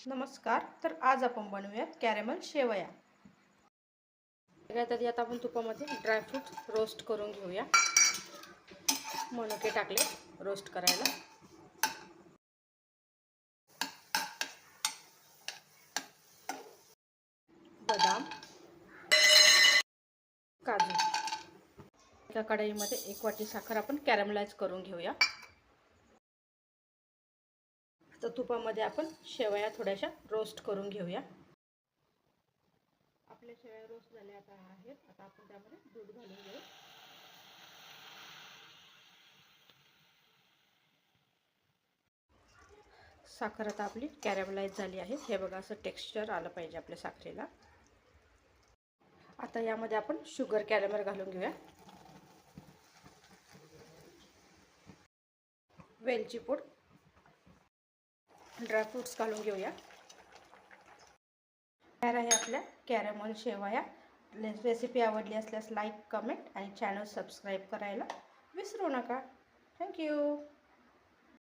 नमस्कार. तर आज आपण बनवूया कॅरेमल शेवया. तर यात आपण तुपामध्ये ड्रायफ्रूट रोस्ट करून घेऊया. मनुके टाकले रोस्ट करायला. बदाम, काजू. एका कढईमध्ये 1 वाटी साखर आपण कॅरेमलाइज करून घेऊया. तर तुपामध्ये आपण शेवया थोड्याशा रोस्ट करून घेऊया. आपल्या शेवया रोस्ट झाल्या आहेत. आता आपण त्यामध्ये दूध घालून घेऊ. साखर आता आपली कॅरेमलाइज झाली आहे. हे बघा, असं टेक्स्चर आलं पाहिजे आपल्या साखरेला. आता यामध्ये आपण शुगर कॅरेमल घालून घेऊया. वेलची पूड, ड्रायफ्रूट्स घालून घेऊया. तयार आहे आपल्या कॅरेमल शेवया. रेसिपी आवडली असल्यास लाईक, कमेंट आणि चॅनल सबस्क्राईब करायला विसरू नका. थँक्यू.